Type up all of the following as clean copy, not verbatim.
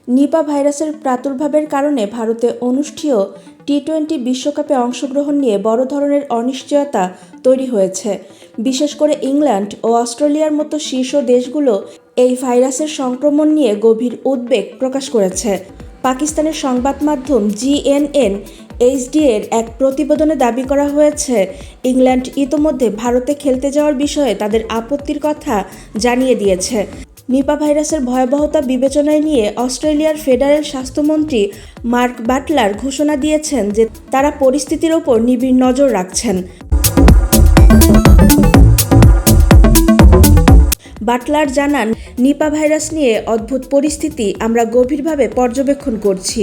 নিপা ভাইরাসের প্রাদুর্ভাবের কারণে ভারতে অনুষ্ঠেয় টি-20 বিশ্বকাপে অংশগ্রহণ নিয়ে বড় ধরনের অনিশ্চয়তা তৈরি হয়েছে। বিশেষ করে ইংল্যান্ড ও অস্ট্রেলিয়ার মতো শীর্ষ দেশগুলো এই ভাইরাসের সংক্রমণ নিয়ে গভীর উদ্বেগ প্রকাশ করেছে। পাকিস্তানের সংবাদ মাধ্যম GNN/HD এর এক প্রতিবেদনে দাবি করা হয়েছে, ইংল্যান্ড ইতোমধ্যে ভারতে খেলতে যাওয়ার বিষয়ে তাদের আপত্তির কথা জানিয়ে দিয়েছে। নিপা ভাইরাসের ভয়াবহতা বিবেচনায় নিয়ে অস্ট্রেলিয়ার ফেডারেল স্বাস্থ্যমন্ত্রী মার্ক বাটলার ঘোষণা দিয়েছেন যে তারা পরিস্থিতির ওপর নিবিড় নজর রাখছেন। বাটলার জানান, নিপা ভাইরাস নিয়ে অদ্ভুত পরিস্থিতি আমরা গভীরভাবে পর্যবেক্ষণ করছি।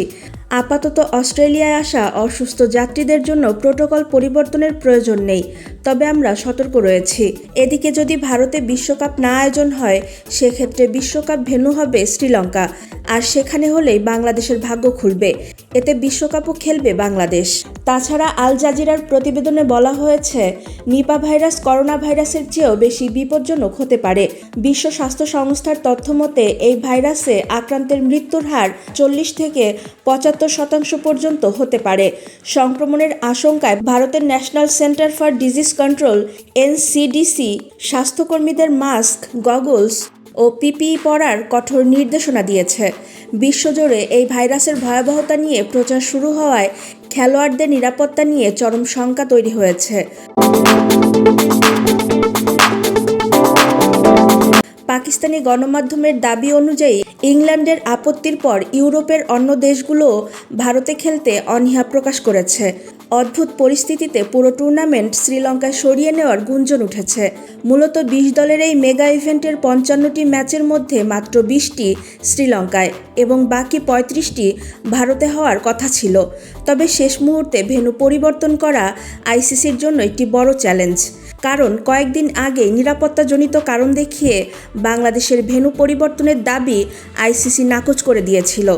আপাতত অস্ট্রেলিয়ায় আসা অসুস্থ যাত্রীদের জন্য প্রোটোকল পরিবর্তনের প্রয়োজন নেই, তবে আমরা সতর্ক রয়েছি। এদিকে যদি ভারতে বিশ্বকাপ না আয়োজন হয়, সেক্ষেত্রে বিশ্বকাপ ভেন্যু হবে শ্রীলঙ্কা, আর সেখানে হলেই বাংলাদেশের ভাগ্য খুলবে। এতে বিশ্বকাপও খেলবে বাংলাদেশ। তাছাড়া আল জাজিরার প্রতিবেদনে বলা হয়েছে, নিপা ভাইরাস করোনা ভাইরাসের চেয়েও বেশি বিপজ্জনক হতে পারে। বিশ্ব স্বাস্থ্য সংস্থার তথ্যমতে এই ভাইরাসে আক্রান্তের মৃত্যুর হার 40 থেকে 75% পর্যন্ত হতে পারে। সংক্রমণের আশঙ্কায় ভারতের national centre for disease control NCDC স্বাস্থ্যকর্মীদের মাস্ক, গগলস ও PPE পরার কঠোর নির্দেশনা দিয়েছে। বিশ্বজুড়ে এই ভাইরাসের ভয়াবহতা নিয়ে প্রচার শুরু হওয়ায় খেলোয়াড়দের নিরাপত্তা নিয়ে চরম শঙ্কা তৈরি হয়েছে। পাকিস্তানি গণমাধ্যমের দাবি অনুযায়ী ইংল্যান্ডের আপত্তির পর ইউরোপের অন্য দেশগুলোও ভারতে খেলতে অনীহা প্রকাশ করেছে। অদ্ভুত পরিস্থিতিতে পুরো টুর্নামেন্ট শ্রীলঙ্কায় সরিয়ে নেওয়ার গুঞ্জন উঠেছে। মূলত 20 দলের এই মেগা ইভেন্টের 55টি ম্যাচের মধ্যে মাত্র 20টি শ্রীলঙ্কায় এবং বাকি 35টি ভারতে হওয়ার কথা ছিল। তবে শেষ মুহূর্তে ভেন্যু পরিবর্তন করা ICCর জন্য একটি বড় চ্যালেঞ্জ, কারণ কয়েকদিন আগে নিরাপত্তাজনিত কারণ দেখিয়ে বাংলাদেশের ভেন্যু পরিবর্তনের দাবি ICC নাকচ করে দিয়েছিল।